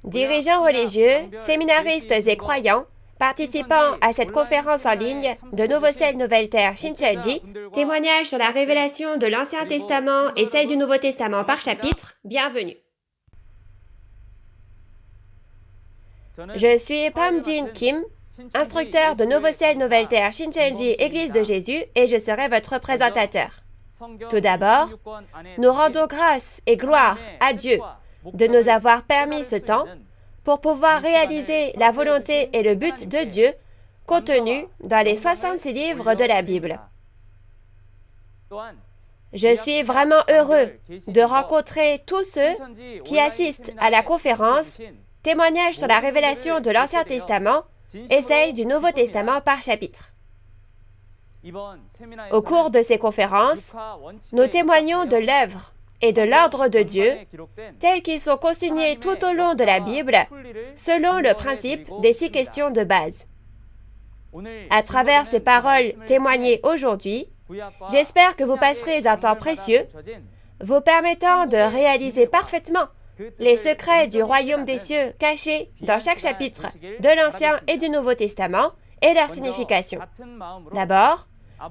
Dirigeants religieux, séminaristes et croyants, participant à cette conférence en ligne de Nouveau Ciel, Nouvelle Terre Shincheonji, témoignage sur la révélation de l'Ancien Testament et celle du Nouveau Testament par chapitre, bienvenue. Je suis Pam Jin Kim, instructeur de Nouveau Ciel, Nouvelle Terre Shincheonji Église de Jésus, et je serai votre présentateur. Tout d'abord, nous rendons grâce et gloire à Dieu de nous avoir permis ce temps pour pouvoir réaliser la volonté et le but de Dieu contenu dans les 66 livres de la Bible. Je suis vraiment heureux de rencontrer tous ceux qui assistent à la conférence Témoignage sur la révélation de l'Ancien Testament et celle du Nouveau Testament par chapitre. Au cours de ces conférences, nous témoignons de l'œuvre et de l'ordre de Dieu, tels qu'ils sont consignés tout au long de la Bible, selon le principe des 6 questions de base. À travers ces paroles témoignées aujourd'hui, j'espère que vous passerez un temps précieux, vous permettant de réaliser parfaitement les secrets du royaume des cieux cachés dans chaque chapitre de l'Ancien et du Nouveau Testament et leur signification. D'abord,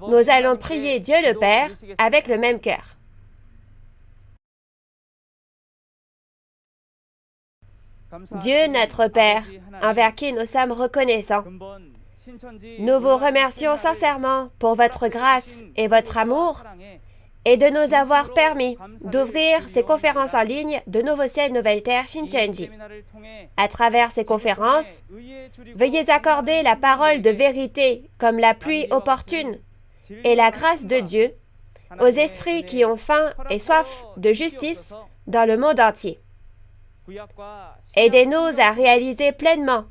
nous allons prier Dieu le Père avec le même cœur. Dieu notre Père, envers qui nous sommes reconnaissants, nous vous remercions sincèrement pour votre grâce et votre amour et de nous avoir permis d'ouvrir ces conférences en ligne de Nouveau Ciel, Nouvelle Terre Shincheonji. À travers ces conférences, veuillez accorder la parole de vérité comme la pluie opportune et la grâce de Dieu aux esprits qui ont faim et soif de justice dans le monde entier. Aidez-nous à réaliser pleinement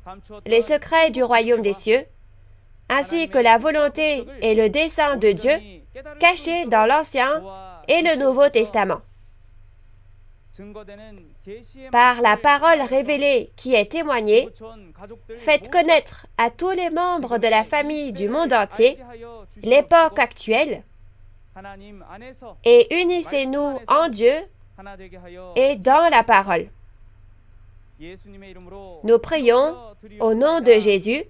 les secrets du royaume des cieux, ainsi que la volonté et le dessein de Dieu cachés dans l'Ancien et le Nouveau Testament. Par la parole révélée qui est témoignée, faites connaître à tous les membres de la famille du monde entier l'époque actuelle et unissez-nous en Dieu et dans la parole. Nous prions au nom de Jésus.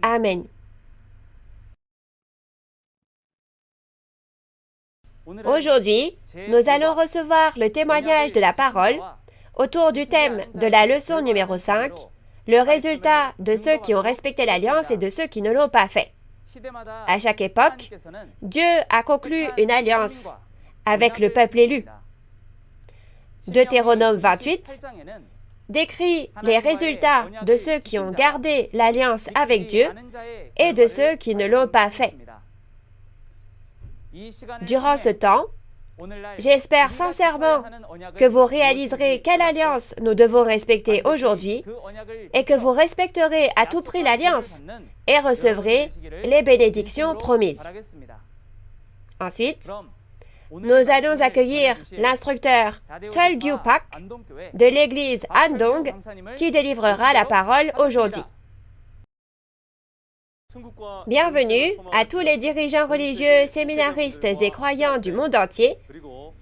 Amen. Aujourd'hui, nous allons recevoir le témoignage de la parole autour du thème de la leçon numéro 5, le résultat de ceux qui ont respecté l'alliance et de ceux qui ne l'ont pas fait. À chaque époque, Dieu a conclu une alliance avec le peuple élu. Deutéronome 28 décrit les résultats de ceux qui ont gardé l'alliance avec Dieu et de ceux qui ne l'ont pas fait. Durant ce temps, j'espère sincèrement que vous réaliserez quelle alliance nous devons respecter aujourd'hui et que vous respecterez à tout prix l'alliance et recevrez les bénédictions promises. Ensuite, nous allons accueillir l'instructeur Cheolgyu Pak de l'église Andong qui délivrera la parole aujourd'hui. Bienvenue à tous les dirigeants religieux, séminaristes et croyants du monde entier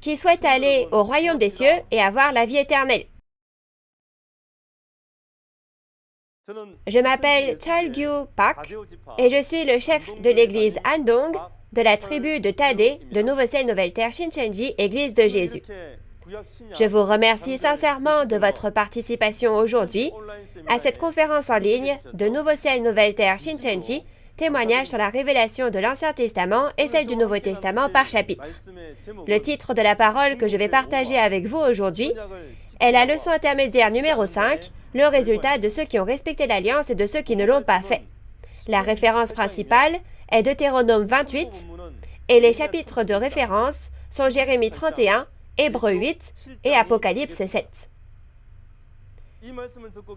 qui souhaitent aller au royaume des cieux et avoir la vie éternelle. Je m'appelle Cheolgyu Pak et je suis le chef de l'église Andong de la tribu de Tadé de Nouveau Ciel, Nouvelle Terre Shincheonji, Église de Jésus. Je vous remercie sincèrement de votre participation aujourd'hui à cette conférence en ligne de Nouveau Ciel, Nouvelle Terre Shincheonji, témoignage sur la révélation de l'Ancien Testament et celle du Nouveau Testament par chapitre. Le titre de la parole que je vais partager avec vous aujourd'hui est la leçon intermédiaire numéro 5, le résultat de ceux qui ont respecté l'alliance et de ceux qui ne l'ont pas fait. La référence principale est Deutéronome 28 et les chapitres de référence sont Jérémie 31, Hébreux 8 et Apocalypse 7.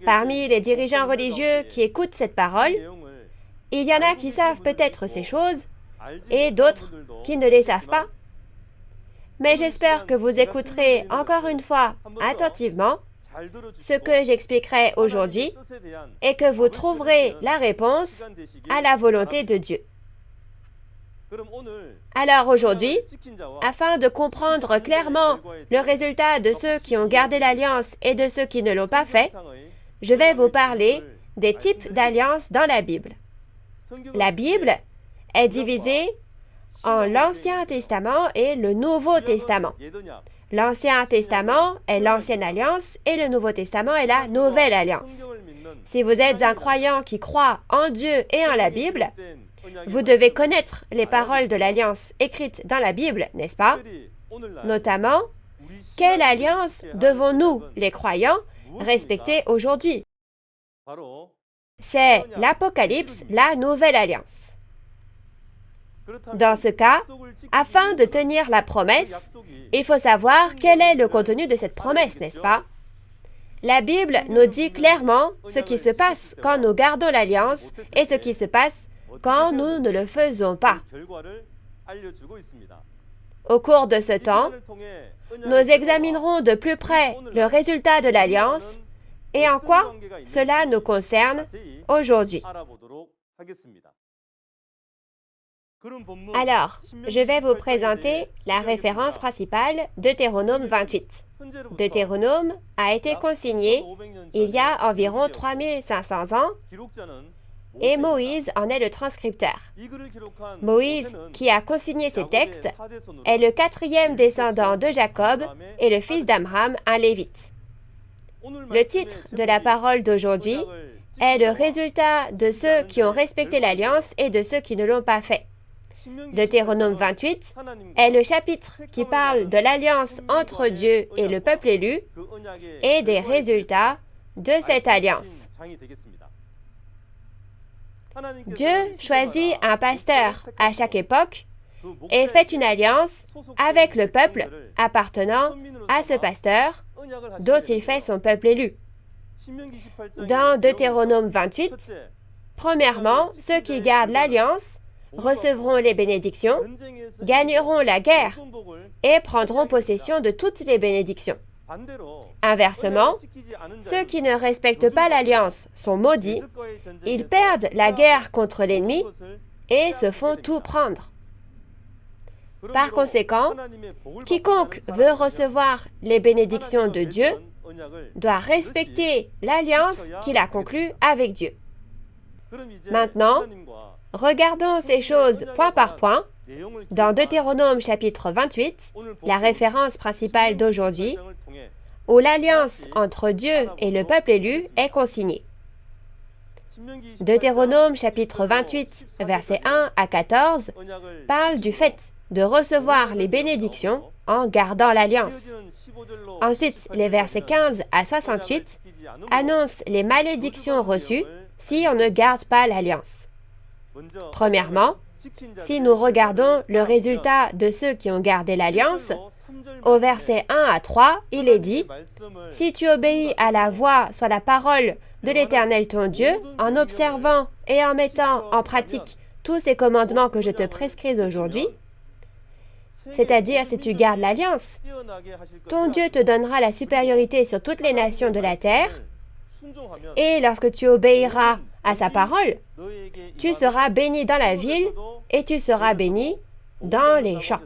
Parmi les dirigeants religieux qui écoutent cette parole, il y en a qui savent peut-être ces choses et d'autres qui ne les savent pas. Mais j'espère que vous écouterez encore une fois attentivement ce que j'expliquerai aujourd'hui et que vous trouverez la réponse à la volonté de Dieu. Alors aujourd'hui, afin de comprendre clairement le résultat de ceux qui ont gardé l'alliance et de ceux qui ne l'ont pas fait, je vais vous parler des types d'alliances dans la Bible. La Bible est divisée en l'Ancien Testament et le Nouveau Testament. L'Ancien Testament est l'Ancienne Alliance et le Nouveau Testament est la Nouvelle Alliance. Si vous êtes un croyant qui croit en Dieu et en la Bible, vous devez connaître les paroles de l'Alliance écrites dans la Bible, n'est-ce pas? Notamment, quelle alliance devons-nous, les croyants, respecter aujourd'hui? C'est l'Apocalypse, la Nouvelle Alliance. Dans ce cas, afin de tenir la promesse, il faut savoir quel est le contenu de cette promesse, n'est-ce pas? La Bible nous dit clairement ce qui se passe quand nous gardons l'alliance et ce qui se passe quand nous ne le faisons pas. Au cours de ce temps, nous examinerons de plus près le résultat de l'alliance et en quoi cela nous concerne aujourd'hui. Alors, je vais vous présenter la référence principale, Deutéronome 28. Deutéronome a été consigné il y a environ 3500 ans et Moïse en est le transcripteur. Moïse, qui a consigné ces textes, est le quatrième descendant de Jacob et le fils d'Amram, un lévite. Le titre de la parole d'aujourd'hui est le résultat de ceux qui ont respecté l'alliance et de ceux qui ne l'ont pas fait. Deutéronome 28 est le chapitre qui parle de l'alliance entre Dieu et le peuple élu et des résultats de cette alliance. Dieu choisit un pasteur à chaque époque et fait une alliance avec le peuple appartenant à ce pasteur dont il fait son peuple élu. Dans Deutéronome 28, premièrement, ceux qui gardent l'alliance recevront les bénédictions, gagneront la guerre et prendront possession de toutes les bénédictions. Inversement, ceux qui ne respectent pas l'alliance sont maudits, ils perdent la guerre contre l'ennemi et se font tout prendre. Par conséquent, quiconque veut recevoir les bénédictions de Dieu doit respecter l'alliance qu'il a conclue avec Dieu. Maintenant, regardons ces choses point par point. Dans Deutéronome chapitre 28, la référence principale d'aujourd'hui, où l'alliance entre Dieu et le peuple élu est consignée. Deutéronome chapitre 28, versets 1 à 14, parle du fait de recevoir les bénédictions en gardant l'alliance. Ensuite, les versets 15 à 68 annoncent les malédictions reçues si on ne garde pas l'alliance. Premièrement, si nous regardons le résultat de ceux qui ont gardé l'alliance, au verset 1 à 3, il est dit « Si tu obéis à la voix, soit la parole de l'Éternel ton Dieu, en observant et en mettant en pratique tous ces commandements que je te prescris aujourd'hui, c'est-à-dire si tu gardes l'alliance, ton Dieu te donnera la supériorité sur toutes les nations de la terre, et lorsque tu obéiras à sa parole, tu seras béni dans la ville et tu seras béni dans les champs. »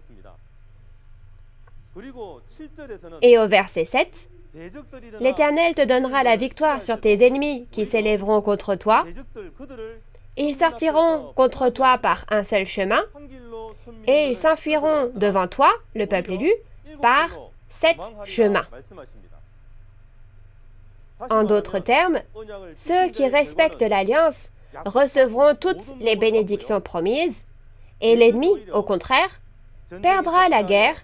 Et au verset 7, « L'Éternel te donnera la victoire sur tes ennemis qui s'élèveront contre toi. Ils sortiront contre toi par un seul chemin, et ils s'enfuiront devant toi, le peuple élu, par 7 chemins. » En d'autres termes, ceux qui respectent l'alliance recevront toutes les bénédictions promises, et l'ennemi, au contraire, perdra la guerre,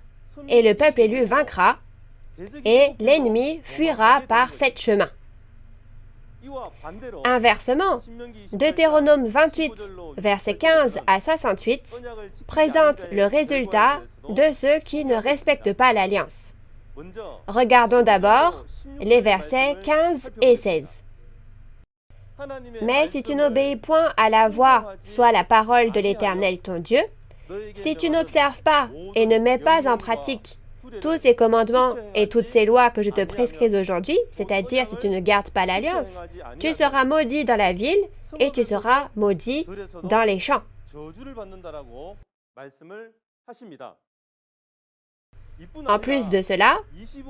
et le peuple élu vaincra, et l'ennemi fuira par 7 chemins. Inversement, Deutéronome 28, versets 15 à 68, présente le résultat de ceux qui ne respectent pas l'alliance. Regardons d'abord les versets 15 et 16. « Mais si tu n'obéis point à la voix, soit la parole de l'Éternel ton Dieu, si tu n'observes pas et ne mets pas en pratique tous ces commandements et toutes ces lois que je te prescris aujourd'hui, c'est-à-dire si tu ne gardes pas l'alliance, tu seras maudit dans la ville et tu seras maudit dans les champs. » En plus de cela,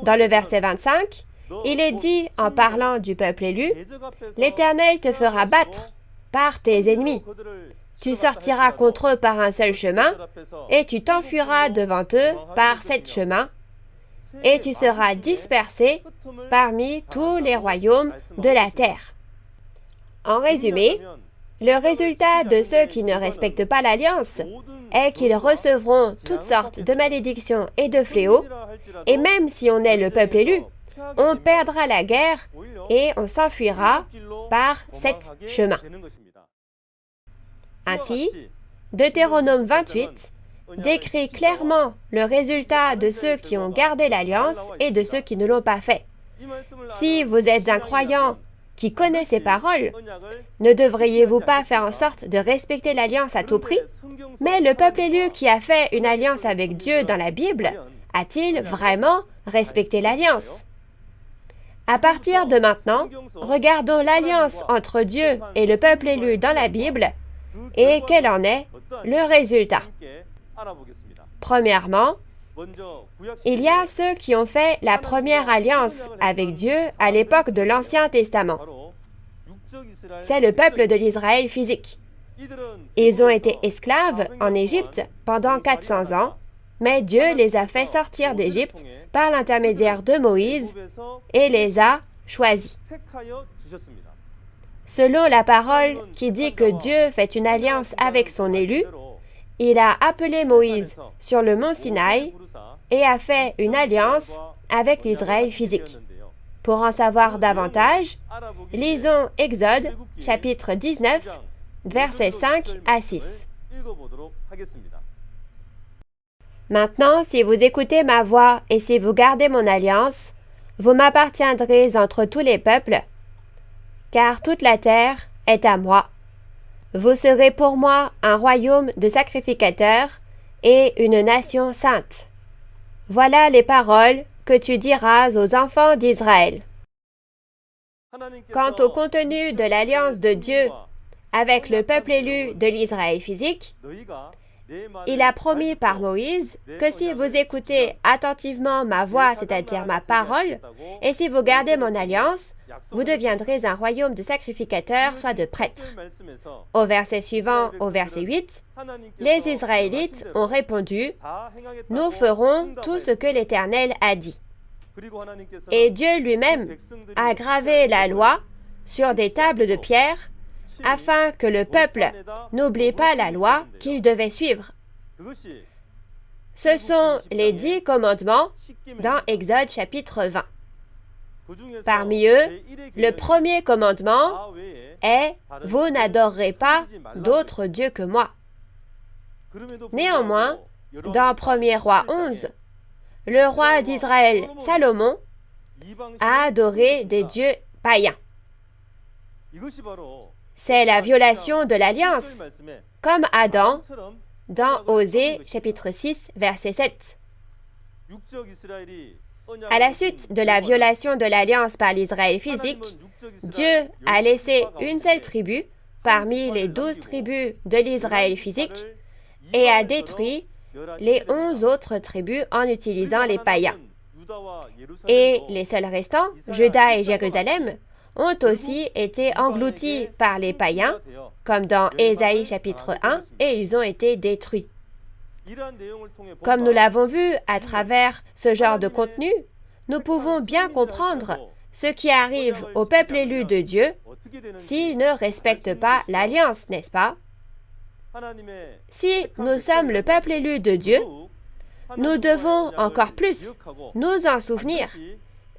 dans le verset 25, Il est dit, en parlant du peuple élu, « L'Éternel te fera battre par tes ennemis. Tu sortiras contre eux par un seul chemin, et tu t'enfuiras devant eux par 7 chemins, et tu seras dispersé parmi tous les royaumes de la terre. » En résumé, le résultat de ceux qui ne respectent pas l'alliance est qu'ils recevront toutes sortes de malédictions et de fléaux, et même si on est le peuple élu, on perdra la guerre et on s'enfuira par 7 chemins. Ainsi, Deutéronome 28 décrit clairement le résultat de ceux qui ont gardé l'alliance et de ceux qui ne l'ont pas fait. Si vous êtes un croyant qui connaît ces paroles, ne devriez-vous pas faire en sorte de respecter l'alliance à tout prix? Mais le peuple élu qui a fait une alliance avec Dieu dans la Bible, a-t-il vraiment respecté l'alliance? À partir de maintenant, regardons l'alliance entre Dieu et le peuple élu dans la Bible et quel en est le résultat. Premièrement, il y a ceux qui ont fait la première alliance avec Dieu à l'époque de l'Ancien Testament. C'est le peuple de l'Israël physique. Ils ont été esclaves en Égypte pendant 400 ans, mais Dieu les a fait sortir d'Égypte par l'intermédiaire de Moïse et les a choisis. Selon la parole qui dit que Dieu fait une alliance avec son élu, il a appelé Moïse sur le mont Sinaï et a fait une alliance avec l'Israël physique. Pour en savoir davantage, lisons Exode, chapitre 19, versets 5 à 6. Maintenant, si vous écoutez ma voix et si vous gardez mon alliance, vous m'appartiendrez entre tous les peuples, car toute la terre est à moi. Vous serez pour moi un royaume de sacrificateurs et une nation sainte. Voilà les paroles que tu diras aux enfants d'Israël. Quant au contenu de l'alliance de Dieu avec le peuple élu de l'Israël physique, il a promis par Moïse que si vous écoutez attentivement ma voix, c'est-à-dire ma parole, et si vous gardez mon alliance, vous deviendrez un royaume de sacrificateurs, soit de prêtres. Au verset suivant, au verset 8, les Israélites ont répondu, « Nous ferons tout ce que l'Éternel a dit. » Et Dieu lui-même a gravé la loi sur des tables de pierre afin que le peuple n'oublie pas la loi qu'il devait suivre. Ce sont les 10 commandements dans Exode chapitre 20. Parmi eux, le premier commandement est « Vous n'adorerez pas d'autres dieux que moi ». Néanmoins, dans 1er roi 11, le roi d'Israël, Salomon, a adoré des dieux païens. C'est la violation de l'alliance, comme Adam dans Osée chapitre 6, verset 7. À la suite de la violation de l'alliance par l'Israël physique, Dieu a laissé une seule tribu parmi les 12 tribus de l'Israël physique et a détruit les 11 autres tribus en utilisant les païens. Et les seuls restants, Juda et Jérusalem, ont aussi été engloutis par les païens, comme dans Ésaïe chapitre 1, et ils ont été détruits. Comme nous l'avons vu à travers ce genre de contenu, nous pouvons bien comprendre ce qui arrive au peuple élu de Dieu s'il ne respecte pas l'alliance, n'est-ce pas? Si nous sommes le peuple élu de Dieu, nous devons encore plus nous en souvenir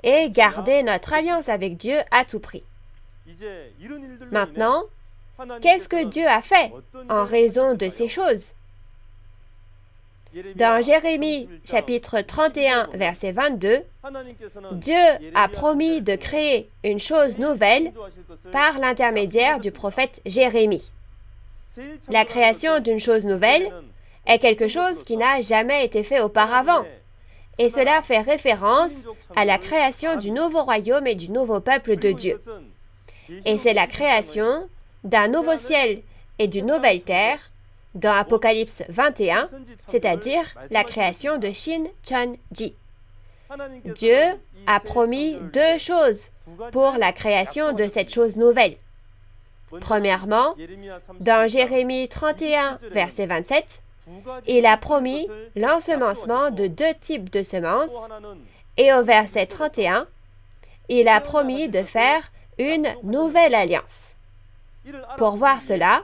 et garder notre alliance avec Dieu à tout prix. Maintenant, qu'est-ce que Dieu a fait en raison de ces choses? Dans Jérémie, chapitre 31, verset 22, Dieu a promis de créer une chose nouvelle par l'intermédiaire du prophète Jérémie. La création d'une chose nouvelle est quelque chose qui n'a jamais été fait auparavant, et cela fait référence à la création du nouveau royaume et du nouveau peuple de Dieu. Et c'est la création d'un nouveau ciel et d'une nouvelle terre dans Apocalypse 21, c'est-à-dire la création de Shin-Chon-ji. Dieu a promis deux choses pour la création de cette chose nouvelle. Premièrement, dans Jérémie 31, verset 27, il a promis l'ensemencement de deux types de semences, et au verset 31, il a promis de faire une nouvelle alliance. Pour voir cela,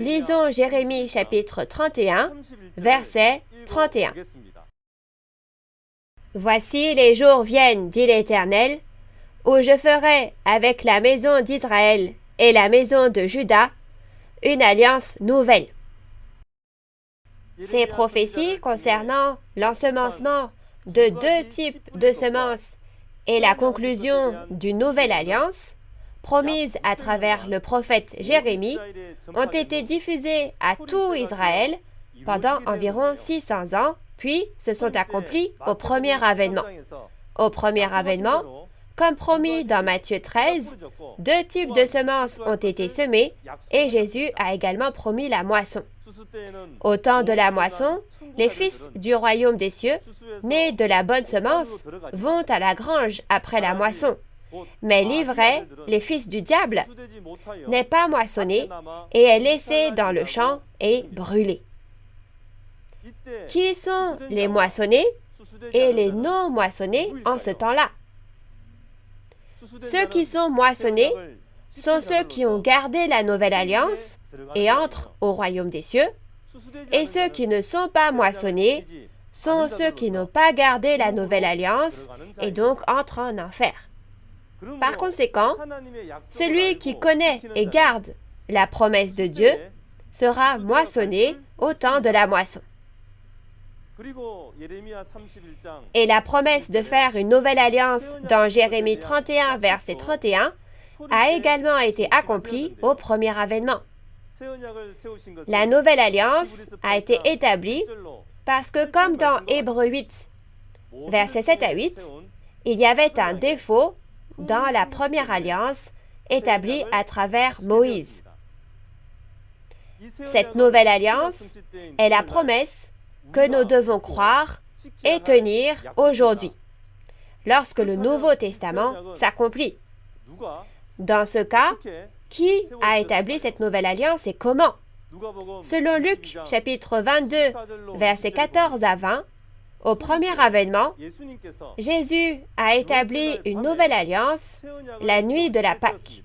lisons Jérémie chapitre 31, verset 31. Voici les jours viennent, dit l'Éternel, où je ferai avec la maison d'Israël et la maison de Juda une alliance nouvelle. Ces prophéties concernant l'ensemencement de deux types de semences et la conclusion d'une nouvelle alliance, promise à travers le prophète Jérémie, ont été diffusées à tout Israël pendant environ 600 ans, puis se sont accomplies au premier avènement. Au premier avènement, comme promis dans Matthieu 13, deux types de semences ont été semées et Jésus a également promis la moisson. Au temps de la moisson, les fils du royaume des cieux, nés de la bonne semence, vont à la grange après la moisson. Mais l'ivraie, les fils du diable, n'est pas moissonnée et est laissée dans le champ et brûlée. Qui sont les moissonnés et les non moissonnés en ce temps-là? Ceux qui sont moissonnés sont ceux qui ont gardé la nouvelle alliance et entrent au royaume des cieux, et ceux qui ne sont pas moissonnés sont ceux qui n'ont pas gardé la nouvelle alliance et donc entrent en enfer. Par conséquent, celui qui connaît et garde la promesse de Dieu sera moissonné au temps de la moisson. Et la promesse de faire une nouvelle alliance dans Jérémie 31, verset 31, a également été accomplie au premier avènement. La nouvelle alliance a été établie parce que, comme dans Hébreux 8, versets 7 à 8, il y avait un défaut dans la première alliance établie à travers Moïse. Cette nouvelle alliance est la promesse que nous devons croire et tenir aujourd'hui, lorsque le Nouveau Testament s'accomplit. Dans ce cas, qui a établi cette nouvelle alliance et comment? Selon Luc, chapitre 22, versets 14 à 20, au premier avènement, Jésus a établi une nouvelle alliance la nuit de la Pâque.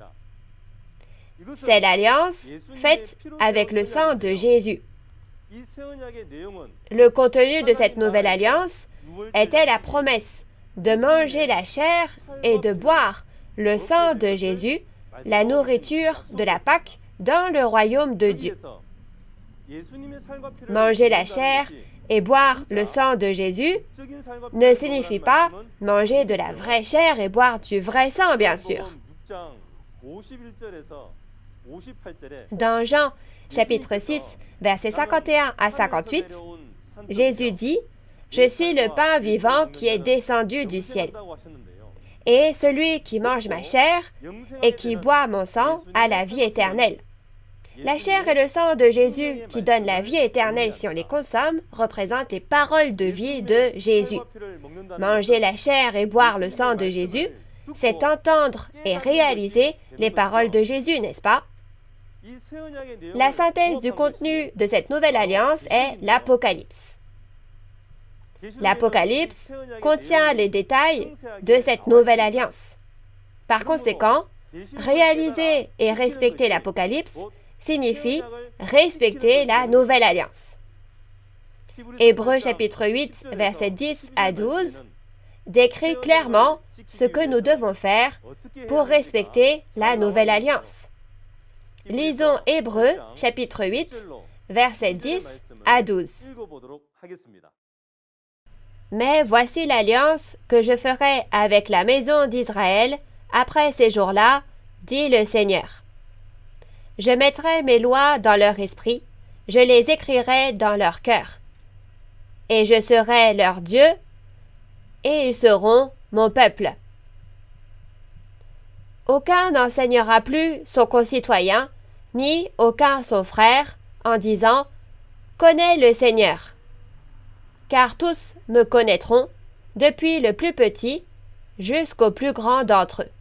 C'est l'alliance faite avec le sang de Jésus. Le contenu de cette nouvelle alliance était la promesse de manger la chair et de boire le sang de Jésus, la nourriture de la Pâque, dans le royaume de Dieu. Manger la chair et boire le sang de Jésus ne signifie pas manger de la vraie chair et boire du vrai sang, bien sûr. Dans Jean, chapitre 6, versets 51 à 58, Jésus dit « Je suis le pain vivant qui est descendu du ciel. Et celui qui mange ma chair et qui boit mon sang a la vie éternelle. » La chair et le sang de Jésus qui donnent la vie éternelle si on les consomme représentent les paroles de vie de Jésus. Manger la chair et boire le sang de Jésus, c'est entendre et réaliser les paroles de Jésus, n'est-ce pas? La synthèse du contenu de cette nouvelle alliance est l'Apocalypse. L'Apocalypse contient les détails de cette nouvelle alliance. Par conséquent, réaliser et respecter l'Apocalypse signifie respecter la nouvelle alliance. Hébreux chapitre 8, versets 10 à 12, décrit clairement ce que nous devons faire pour respecter la nouvelle alliance. Lisons Hébreux chapitre 8, versets 10 à 12. Mais voici l'alliance que je ferai avec la maison d'Israël après ces jours-là, dit le Seigneur. Je mettrai mes lois dans leur esprit, je les écrirai dans leur cœur. Et je serai leur Dieu, et ils seront mon peuple. Aucun n'enseignera plus son concitoyen, ni aucun son frère, en disant « Connais le Seigneur », car tous me connaîtront, depuis le plus petit jusqu'au plus grand d'entre eux.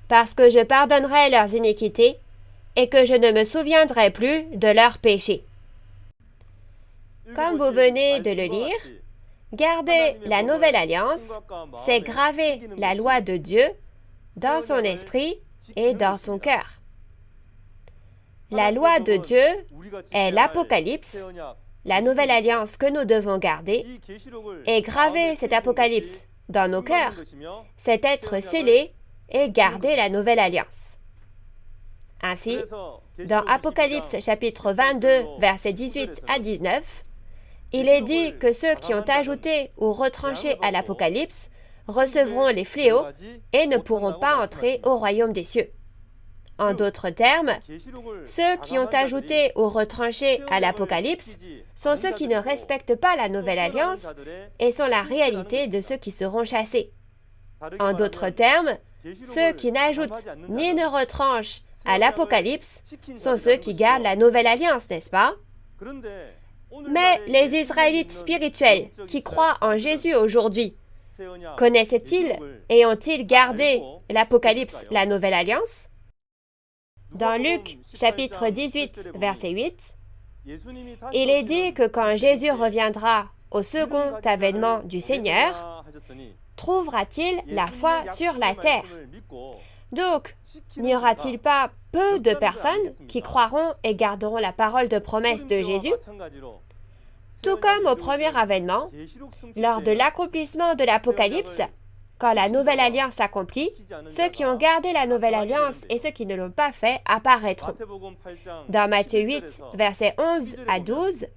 Parce que je pardonnerai leurs iniquités et que je ne me souviendrai plus de leurs péchés. Comme vous venez de le lire, garder la nouvelle alliance, c'est graver la loi de Dieu dans son esprit et dans son cœur. La loi de Dieu est l'Apocalypse, la nouvelle alliance que nous devons garder, et graver cet Apocalypse dans nos cœurs, c'est être scellé et garder la nouvelle alliance. Ainsi, dans Apocalypse chapitre 22, versets 18 à 19, il est dit que ceux qui ont ajouté ou retranché à l'Apocalypse recevront les fléaux et ne pourront pas entrer au royaume des cieux. En d'autres termes, ceux qui ont ajouté ou retranché à l'Apocalypse sont ceux qui ne respectent pas la nouvelle alliance et sont la réalité de ceux qui seront chassés. En d'autres termes, ceux qui n'ajoutent ni ne retranchent à l'Apocalypse sont ceux qui gardent la nouvelle alliance, n'est-ce pas? Mais les Israélites spirituels qui croient en Jésus aujourd'hui, connaissaient-ils et ont-ils gardé l'Apocalypse, la nouvelle alliance? Dans Luc, chapitre 18, verset 8, il est dit que quand Jésus reviendra au second avènement du Seigneur, trouvera-t-il la foi sur la terre? Donc, n'y aura-t-il pas peu de personnes qui croiront et garderont la parole de promesse de Jésus? Tout comme au premier avènement, lors de l'accomplissement de l'Apocalypse, quand la nouvelle alliance s'accomplit, ceux qui ont gardé la nouvelle alliance et ceux qui ne l'ont pas fait apparaîtront. Dans Matthieu 8, versets 11 à 12,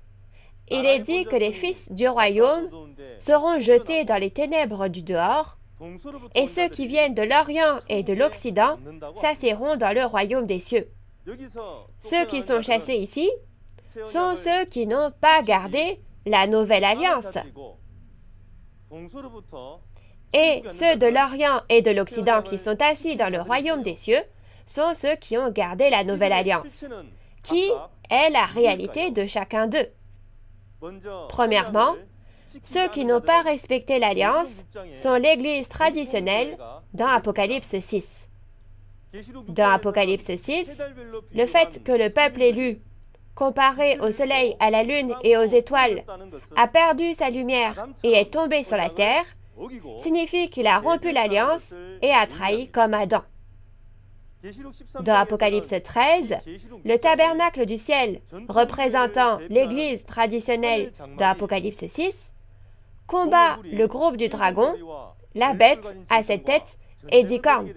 il est dit que les fils du royaume seront jetés dans les ténèbres du dehors, et ceux qui viennent de l'Orient et de l'Occident s'assiéront dans le royaume des cieux. Ceux qui sont chassés ici sont ceux qui n'ont pas gardé la nouvelle alliance. Et ceux de l'Orient et de l'Occident qui sont assis dans le royaume des cieux sont ceux qui ont gardé la nouvelle alliance, qui est la réalité de chacun d'eux. Premièrement, ceux qui n'ont pas respecté l'alliance sont l'Église traditionnelle dans Apocalypse 6. Dans Apocalypse 6, le fait que le peuple élu, comparé au soleil, à la lune et aux étoiles, a perdu sa lumière et est tombé sur la terre, signifie qu'il a rompu l'alliance et a trahi comme Adam. Dans Apocalypse 13, le tabernacle du ciel, représentant l'Église traditionnelle dans Apocalypse 6, combat le groupe du dragon, la bête à 7 têtes et 10 cornes.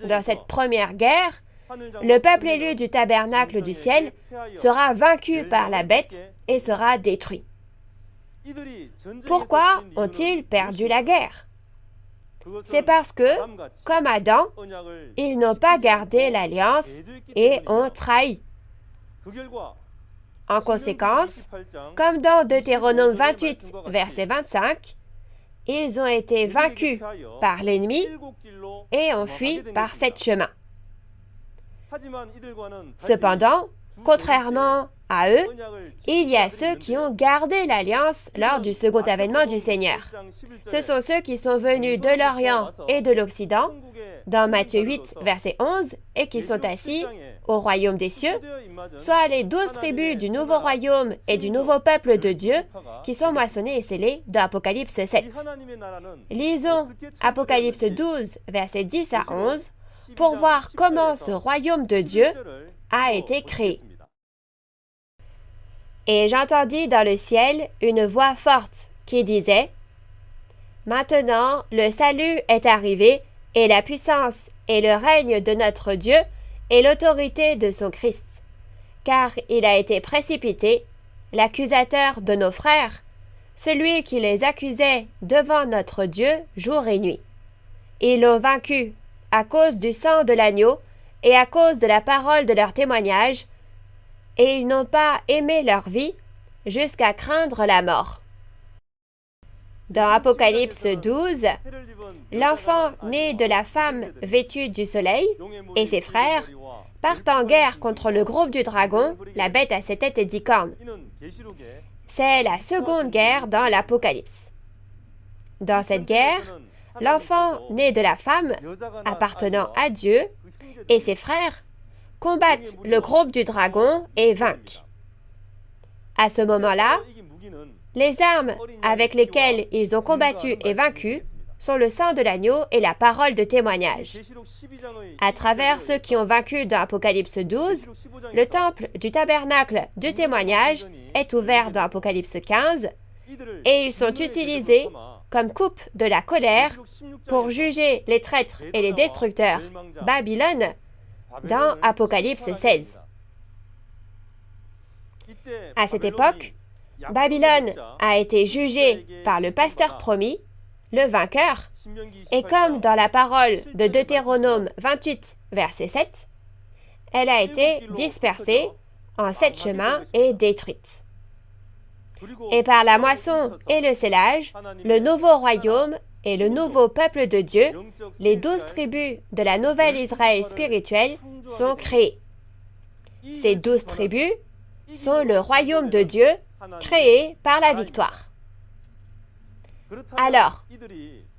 Dans cette première guerre, le peuple élu du tabernacle du ciel sera vaincu par la bête et sera détruit. Pourquoi ont-ils perdu la guerre? C'est parce que, comme Adam, ils n'ont pas gardé l'alliance et ont trahi. En conséquence, comme dans Deutéronome 28, verset 25, ils ont été vaincus par l'ennemi et ont fui par 7 chemins. Cependant, contrairement à eux, il y a ceux qui ont gardé l'alliance lors du second avènement du Seigneur. Ce sont ceux qui sont venus de l'Orient et de l'Occident, dans Matthieu 8, verset 11, et qui sont assis au royaume des cieux, soit les 12 tribus du nouveau royaume et du nouveau peuple de Dieu qui sont moissonnés et scellés dans Apocalypse 7. Lisons Apocalypse 12, versets 10 à 11, pour voir comment ce royaume de Dieu a été créé. Et j'entendis dans le ciel une voix forte qui disait: « Maintenant le salut est arrivé, et la puissance et le règne de notre Dieu et l'autorité de son Christ. Car il a été précipité, l'accusateur de nos frères, celui qui les accusait devant notre Dieu jour et nuit. Ils l'ont vaincu à cause du sang de l'agneau et à cause de la parole de leur témoignage, et ils n'ont pas aimé leur vie jusqu'à craindre la mort. » Dans Apocalypse 12, l'enfant né de la femme vêtue du soleil et ses frères partent en guerre contre le groupe du dragon, la bête à 7 têtes et 10 cornes. C'est la seconde guerre dans l'Apocalypse. Dans cette guerre, l'enfant né de la femme, appartenant à Dieu, et ses frères combattent le groupe du dragon et vainquent. À ce moment-là, les armes avec lesquelles ils ont combattu et vaincu sont le sang de l'agneau et la parole de témoignage. À travers ceux qui ont vaincu dans Apocalypse 12, le temple du tabernacle du témoignage est ouvert dans Apocalypse 15 et ils sont utilisés comme coupe de la colère pour juger les traîtres et les destructeurs, Babylone, dans Apocalypse 16. À cette époque, Babylone a été jugée par le pasteur promis, le vainqueur, et comme dans la parole de Deutéronome 28, verset 7, elle a été dispersée en 7 chemins et détruite. Et par la moisson et le scellage, le nouveau royaume et le nouveau peuple de Dieu, les 12 tribus de la nouvelle Israël spirituelle, sont créées. Ces 12 tribus sont le royaume de Dieu créé par la victoire. Alors,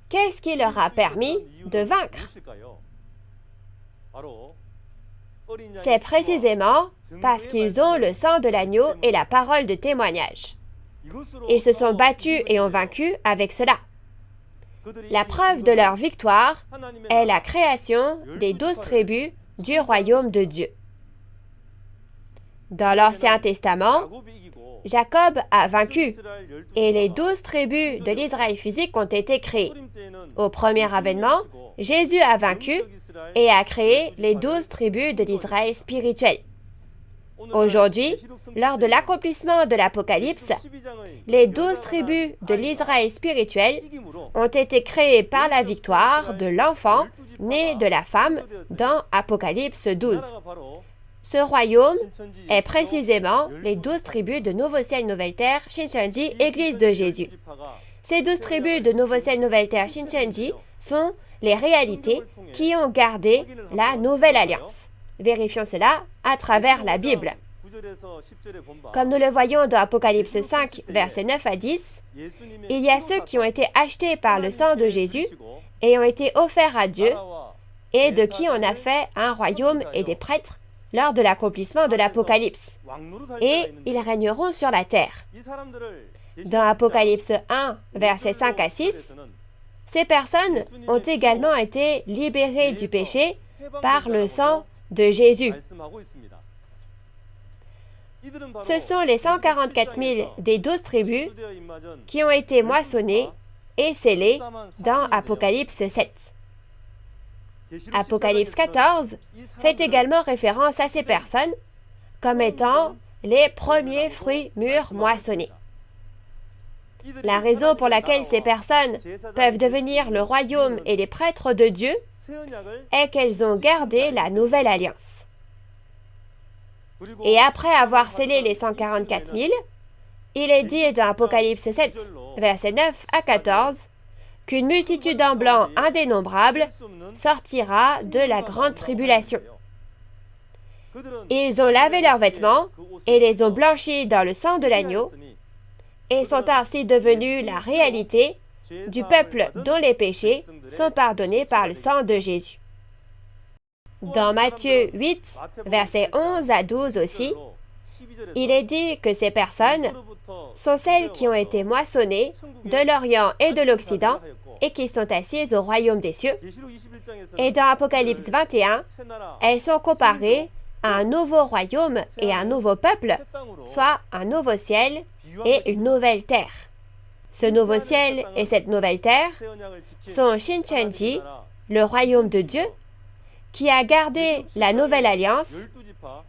qu'est-ce qui leur a permis de vaincre? C'est précisément parce qu'ils ont le sang de l'agneau et la parole de témoignage. Ils se sont battus et ont vaincu avec cela. La preuve de leur victoire est la création des 12 tribus du royaume de Dieu. Dans l'Ancien Testament, Jacob a vaincu et les 12 tribus de l'Israël physique ont été créées. Au premier avènement, Jésus a vaincu et a créé les 12 tribus de l'Israël spirituel. Aujourd'hui, lors de l'accomplissement de l'Apocalypse, les 12 tribus de l'Israël spirituel ont été créées par la victoire de l'enfant né de la femme dans Apocalypse 12. Ce royaume est précisément les 12 tribus de Nouveau Ciel, Nouvelle Terre, Shincheonji, Église de Jésus. Ces 12 tribus de Nouveau Ciel, Nouvelle Terre, Shincheonji sont les réalités qui ont gardé la Nouvelle Alliance. Vérifions cela à travers la Bible. Comme nous le voyons dans Apocalypse 5, versets 9 à 10, il y a ceux qui ont été achetés par le sang de Jésus et ont été offerts à Dieu et de qui on a fait un royaume et des prêtres lors de l'accomplissement de l'Apocalypse. Et ils régneront sur la terre. Dans Apocalypse 1, versets 5 à 6, ces personnes ont également été libérées du péché par le sang de Jésus. Ce sont les 144 000 des 12 tribus qui ont été moissonnées et scellées dans Apocalypse 7. Apocalypse 14 fait également référence à ces personnes comme étant les premiers fruits mûrs moissonnés. La raison pour laquelle ces personnes peuvent devenir le royaume et les prêtres de Dieu est qu'elles ont gardé la nouvelle alliance. Et après avoir scellé les 144 000, il est dit dans Apocalypse 7, versets 9 à 14, qu'une multitude en blanc indénombrable sortira de la grande tribulation. Ils ont lavé leurs vêtements et les ont blanchis dans le sang de l'agneau et sont ainsi devenus la réalité du peuple dont les péchés sont pardonnés par le sang de Jésus. Dans Matthieu 8, versets 11 à 12 aussi, il est dit que ces personnes sont celles qui ont été moissonnées de l'Orient et de l'Occident et qui sont assises au royaume des cieux. Et dans Apocalypse 21, elles sont comparées à un nouveau royaume et un nouveau peuple, soit un nouveau ciel et une nouvelle terre. Ce nouveau ciel et cette nouvelle terre sont Shincheonji, le royaume de Dieu, qui a gardé la nouvelle alliance,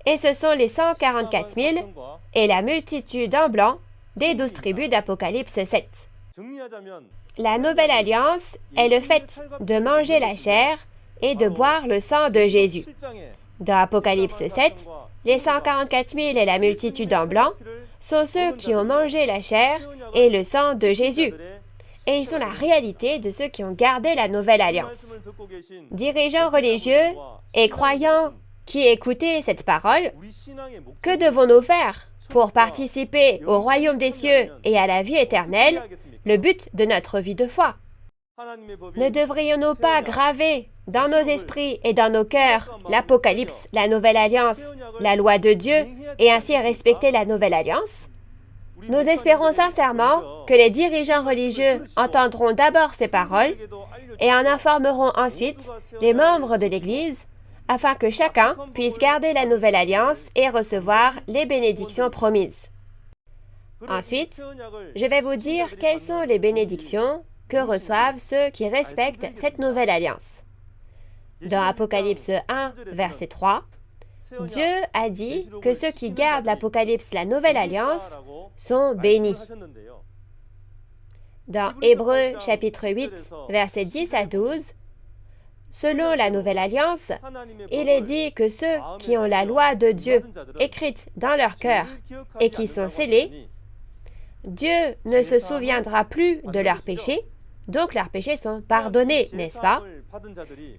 et ce sont les 144 000 et la multitude en blanc des 12 tribus d'Apocalypse 7. La nouvelle alliance est le fait de manger la chair et de boire le sang de Jésus. Dans Apocalypse 7, les 144 000 et la multitude en blanc sont ceux qui ont mangé la chair et le sang de Jésus. Et ils sont la réalité de ceux qui ont gardé la nouvelle alliance. Dirigeants religieux et croyants qui écoutez cette parole, que devons-nous faire pour participer au royaume des cieux et à la vie éternelle, le but de notre vie de foi? Ne devrions-nous pas graver dans nos esprits et dans nos cœurs l'Apocalypse, la Nouvelle Alliance, la loi de Dieu, et ainsi respecter la Nouvelle Alliance? Nous espérons sincèrement que les dirigeants religieux entendront d'abord ces paroles et en informeront ensuite les membres de l'Église afin que chacun puisse garder la Nouvelle Alliance et recevoir les bénédictions promises. Ensuite, je vais vous dire quelles sont les bénédictions que reçoivent ceux qui respectent cette Nouvelle Alliance. Dans Apocalypse 1, verset 3, Dieu a dit que ceux qui gardent l'Apocalypse, la Nouvelle Alliance, sont bénis. Dans Hébreux chapitre 8, versets 10 à 12, selon la Nouvelle Alliance, il est dit que ceux qui ont la loi de Dieu écrite dans leur cœur et qui sont scellés, Dieu ne se souviendra plus de leurs péchés, donc leurs péchés sont pardonnés, n'est-ce pas?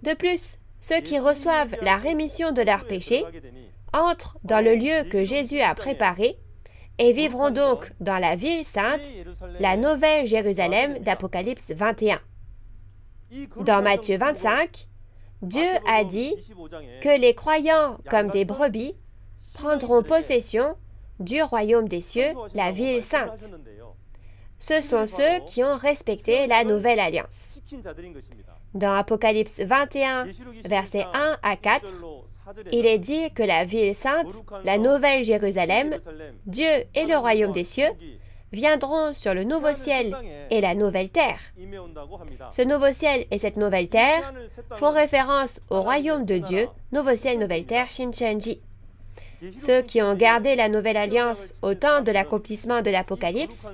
De plus, ceux qui reçoivent la rémission de leurs péchés entrent dans le lieu que Jésus a préparé et vivront donc dans la ville sainte, la nouvelle Jérusalem d'Apocalypse 21. Dans Matthieu 25, Dieu a dit que les croyants comme des brebis prendront possession du royaume des cieux, la ville sainte. Ce sont ceux qui ont respecté la Nouvelle Alliance. Dans Apocalypse 21, versets 1 à 4, il est dit que la ville sainte, la nouvelle Jérusalem, Dieu et le royaume des cieux viendront sur le nouveau ciel et la nouvelle terre. Ce nouveau ciel et cette nouvelle terre font référence au royaume de Dieu, nouveau ciel, nouvelle terre, Shincheonji. Ceux qui ont gardé la nouvelle alliance au temps de l'accomplissement de l'Apocalypse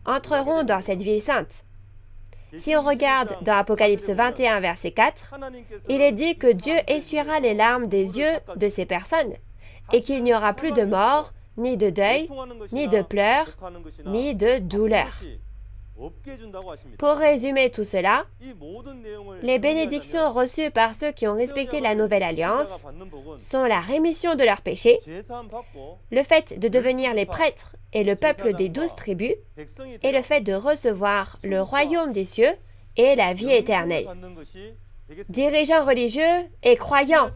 entreront dans cette ville sainte. Si on regarde dans Apocalypse 21, verset 4, il est dit que Dieu essuiera les larmes des yeux de ces personnes et qu'il n'y aura plus de mort, ni de deuil, ni de pleurs, ni de douleur. Pour résumer tout cela, les bénédictions reçues par ceux qui ont respecté la Nouvelle Alliance sont la rémission de leurs péchés, le fait de devenir les prêtres et le peuple des 12 tribus, et le fait de recevoir le royaume des cieux et la vie éternelle. Dirigeants religieux et croyants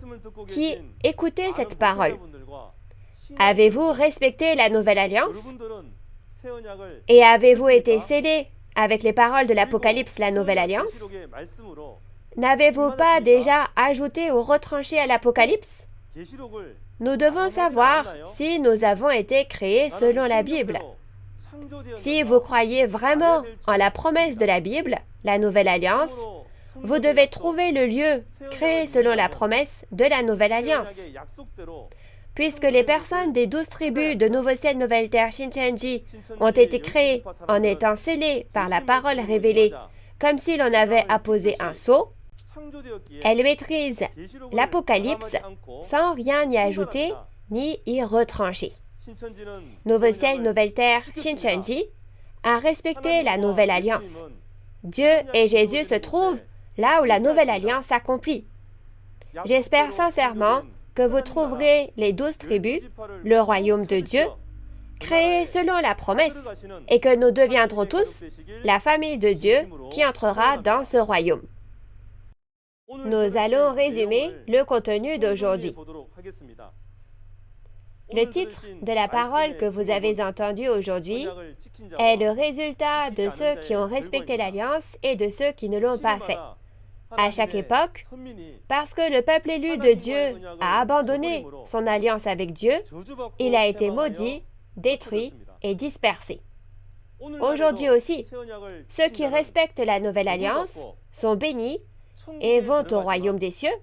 qui écoutez cette parole, avez-vous respecté la Nouvelle Alliance? Et avez-vous été scellés avec les paroles de l'Apocalypse, la Nouvelle Alliance? N'avez-vous pas déjà ajouté ou retranché à l'Apocalypse? Nous devons savoir si nous avons été créés selon la Bible. Si vous croyez vraiment en la promesse de la Bible, la Nouvelle Alliance, vous devez trouver le lieu créé selon la promesse de la Nouvelle Alliance. Puisque les personnes des 12 tribus de Nouveau Ciel, Nouvelle Terre, Shincheonji ont été créées en étant scellées par la parole révélée, comme si l'on avait apposé un sceau, elles maîtrisent l'Apocalypse sans rien y ajouter ni y retrancher. Nouveau Ciel, Nouvelle Terre, Shincheonji a respecté la Nouvelle Alliance. Dieu et Jésus se trouvent là où la Nouvelle Alliance s'accomplit. J'espère sincèrement que vous trouverez les 12 tribus, le royaume de Dieu, créé selon la promesse, et que nous deviendrons tous la famille de Dieu qui entrera dans ce royaume. Nous allons résumer le contenu d'aujourd'hui. Le titre de la parole que vous avez entendue aujourd'hui est le résultat de ceux qui ont respecté l'alliance et de ceux qui ne l'ont pas fait. À chaque époque, parce que le peuple élu de Dieu a abandonné son alliance avec Dieu, il a été maudit, détruit et dispersé. Aujourd'hui aussi, ceux qui respectent la nouvelle alliance sont bénis et vont au royaume des cieux,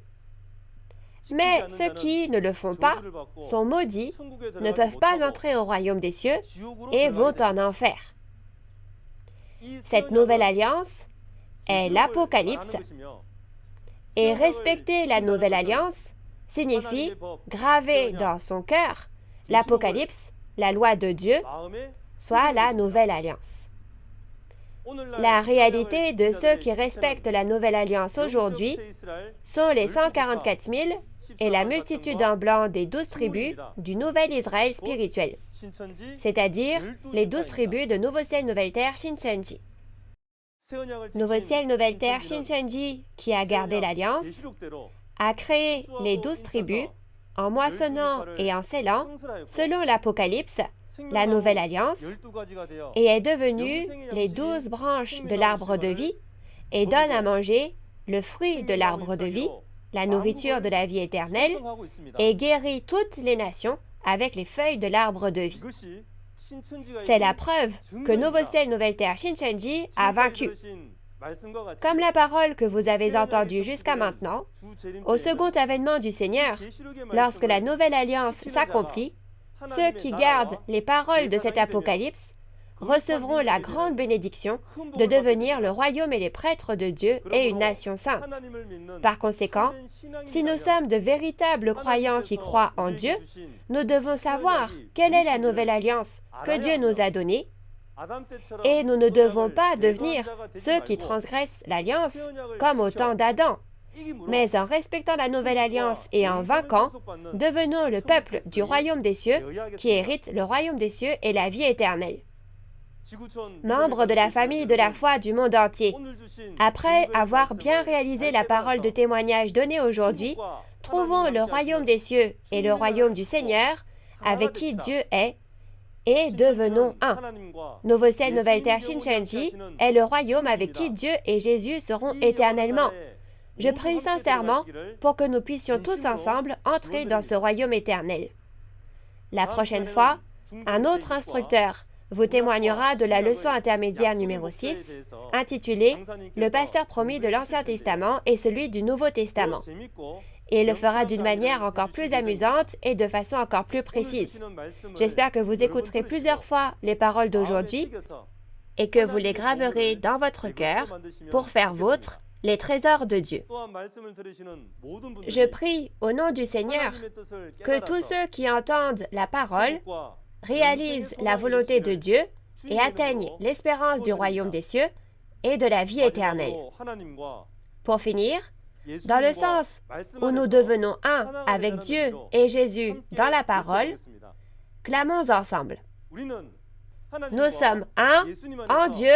mais ceux qui ne le font pas sont maudits, ne peuvent pas entrer au royaume des cieux et vont en enfer. Cette nouvelle alliance est l'Apocalypse, et respecter la nouvelle alliance signifie graver dans son cœur l'Apocalypse, la loi de Dieu, soit la nouvelle alliance. La réalité de ceux qui respectent la Nouvelle Alliance aujourd'hui sont les 144 000 et la multitude en blanc des 12 tribus du Nouvel Israël spirituel, c'est-à-dire les 12 tribus de Nouveau Ciel, Nouvelle Terre, Shincheonji. Nouveau Ciel, Nouvelle Terre, Shincheonji, qui a gardé l'Alliance, a créé les 12 tribus en moissonnant et en scellant, selon l'Apocalypse, la Nouvelle Alliance, et est devenue les 12 branches de l'arbre de vie et donne à manger le fruit de l'arbre de vie, la nourriture de la vie éternelle, et guérit toutes les nations avec les feuilles de l'arbre de vie. C'est la preuve que Nouveau Ciel, Nouvelle Terre, Shincheonji a vaincu. Comme la parole que vous avez entendue jusqu'à maintenant, au second avènement du Seigneur, lorsque la Nouvelle Alliance s'accomplit, ceux qui gardent les paroles de cet apocalypse recevront la grande bénédiction de devenir le royaume et les prêtres de Dieu et une nation sainte. Par conséquent, si nous sommes de véritables croyants qui croient en Dieu, nous devons savoir quelle est la nouvelle alliance que Dieu nous a donnée, et nous ne devons pas devenir ceux qui transgressent l'alliance comme au temps d'Adam. Mais en respectant la nouvelle alliance et en vainquant, devenons le peuple du royaume des cieux qui hérite le royaume des cieux et la vie éternelle. Membres de la famille de la foi du monde entier, après avoir bien réalisé la parole de témoignage donnée aujourd'hui, trouvons le royaume des cieux et le royaume du Seigneur avec qui Dieu est et devenons un. Nouveau Ciel, Nouvelle Terre, Shincheonji est le royaume avec qui Dieu et Jésus seront éternellement. Je prie sincèrement pour que nous puissions tous ensemble entrer dans ce royaume éternel. La prochaine fois, un autre instructeur vous témoignera de la leçon intermédiaire numéro 6, intitulée « Le pasteur promis de l'Ancien Testament et celui du Nouveau Testament ». Et il le fera d'une manière encore plus amusante et de façon encore plus précise. J'espère que vous écouterez plusieurs fois les paroles d'aujourd'hui et que vous les graverez dans votre cœur pour faire vôtres les trésors de Dieu. Je prie au nom du Seigneur que tous ceux qui entendent la parole réalisent la volonté de Dieu et atteignent l'espérance du royaume des cieux et de la vie éternelle. Pour finir, dans le sens où nous devenons un avec Dieu et Jésus dans la parole, clamons ensemble. Nous sommes un en Dieu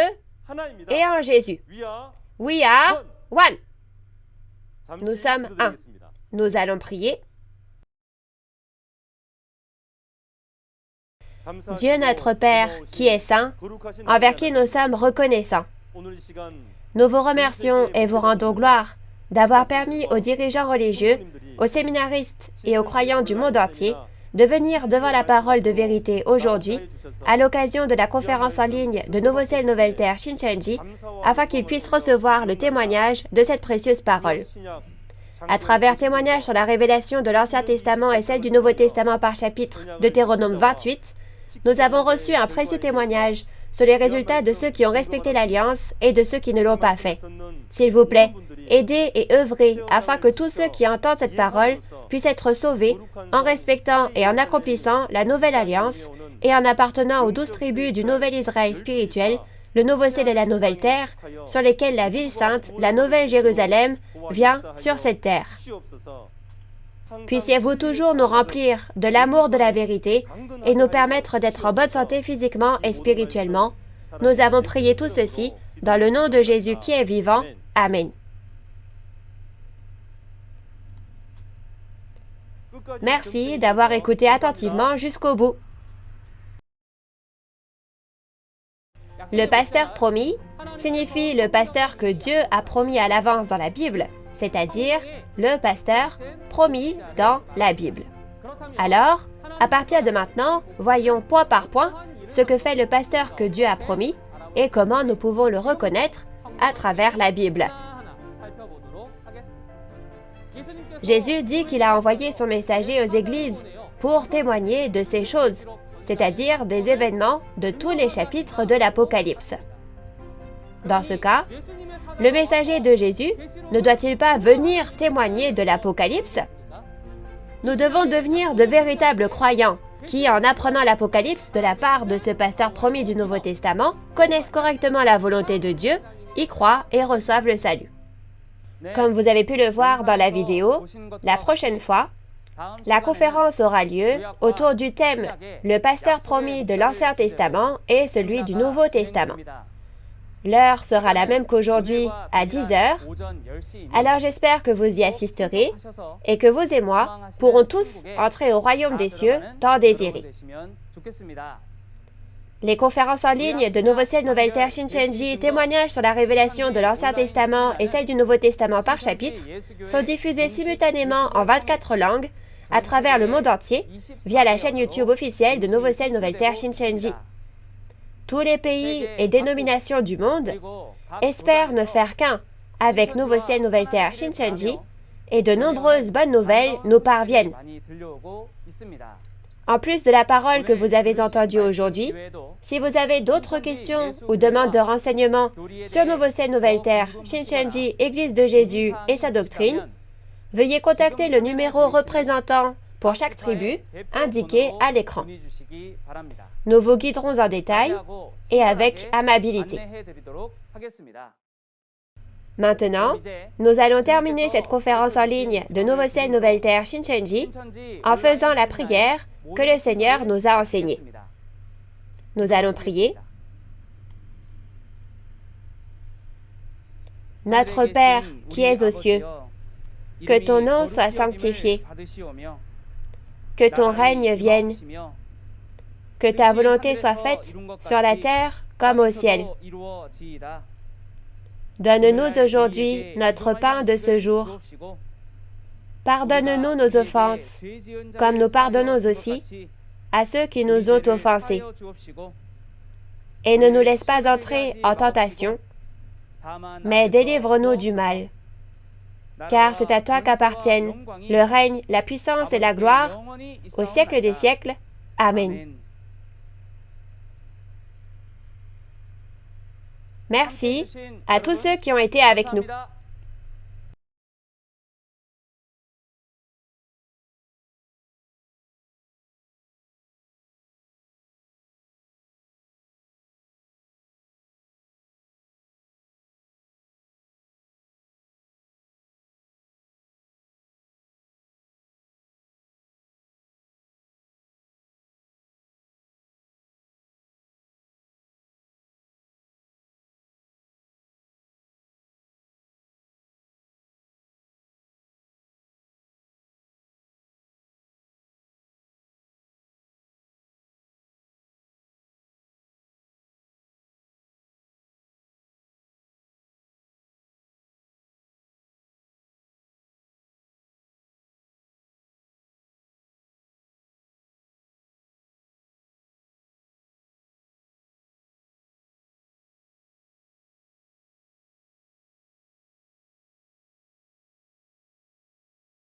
et en Jésus. We are one. Nous sommes un. Nous allons prier. Dieu notre Père, qui est saint, envers qui nous sommes reconnaissants, nous vous remercions et vous rendons gloire d'avoir permis aux dirigeants religieux, aux séminaristes et aux croyants du monde entier de venir devant la parole de vérité aujourd'hui à l'occasion de la conférence en ligne de Nouveau Ciel, Nouvelle Terre, Shincheonji, afin qu'ils puissent recevoir le témoignage de cette précieuse parole. À travers témoignage sur la révélation de l'Ancien Testament et celle du Nouveau Testament par chapitre, Deutéronome 28, nous avons reçu un précieux témoignage sur les résultats de ceux qui ont respecté l'Alliance et de ceux qui ne l'ont pas fait. S'il vous plaît, aidez et œuvrez afin que tous ceux qui entendent cette parole puissent être sauvés en respectant et en accomplissant la Nouvelle Alliance et en appartenant aux 12 tribus du Nouvel Israël spirituel, le Nouveau Ciel et la Nouvelle Terre, sur lesquels la ville sainte, la Nouvelle Jérusalem, vient sur cette terre. Puissiez-vous toujours nous remplir de l'amour de la vérité et nous permettre d'être en bonne santé physiquement et spirituellement. Nous avons prié tout ceci dans le nom de Jésus qui est vivant. Amen. Merci d'avoir écouté attentivement jusqu'au bout. Le pasteur promis signifie le pasteur que Dieu a promis à l'avance dans la Bible, c'est-à-dire le pasteur promis dans la Bible. Alors, à partir de maintenant, voyons point par point ce que fait le pasteur que Dieu a promis et comment nous pouvons le reconnaître à travers la Bible. Jésus dit qu'il a envoyé son messager aux églises pour témoigner de ces choses, c'est-à-dire des événements de tous les chapitres de l'Apocalypse. Dans ce cas, le messager de Jésus ne doit-il pas venir témoigner de l'Apocalypse? Nous devons devenir de véritables croyants qui, en apprenant l'Apocalypse de la part de ce pasteur promis du Nouveau Testament, connaissent correctement la volonté de Dieu, y croient et reçoivent le salut. Comme vous avez pu le voir dans la vidéo, la prochaine fois, la conférence aura lieu autour du thème « Le pasteur promis de l'Ancien Testament et celui du Nouveau Testament ». L'heure sera la même qu'aujourd'hui, à 10 h, alors j'espère que vous y assisterez et que vous et moi pourrons tous entrer au royaume des cieux tant désiré. Les conférences en ligne de Nouveau Ciel, Nouvelle Terre, Shincheonji, témoignages sur la révélation de l'Ancien Testament et celle du Nouveau Testament par chapitre, sont diffusées simultanément en 24 langues à travers le monde entier via la chaîne YouTube officielle de Nouveau Ciel, Nouvelle Terre, Shincheonji. Tous les pays et dénominations du monde espèrent ne faire qu'un avec Nouveau Ciel, Nouvelle Terre, Shincheonji, et de nombreuses bonnes nouvelles nous parviennent. En plus de la parole que vous avez entendue aujourd'hui, si vous avez d'autres questions ou demandes de renseignements sur Nouveau Ciel, Nouvelle Terre, Shincheonji, Église de Jésus et sa doctrine, veuillez contacter le numéro représentant pour chaque tribu indiqué à l'écran. Nous vous guiderons en détail et avec amabilité. Maintenant, nous allons terminer cette conférence en ligne de Nouveau Ciel, Nouvelle Terre, Shincheonji en faisant la prière que le Seigneur nous a enseignée. Nous allons prier. Notre Père qui es aux cieux, que ton nom soit sanctifié, que ton règne vienne, que ta volonté soit faite sur la terre comme au ciel. Donne-nous aujourd'hui notre pain de ce jour. Pardonne-nous nos offenses, comme nous pardonnons aussi à ceux qui nous ont offensés. Et ne nous laisse pas entrer en tentation, mais délivre-nous du mal. Car c'est à toi qu'appartiennent le règne, la puissance et la gloire au siècle des siècles. Amen. Merci à tous ceux qui ont été avec nous.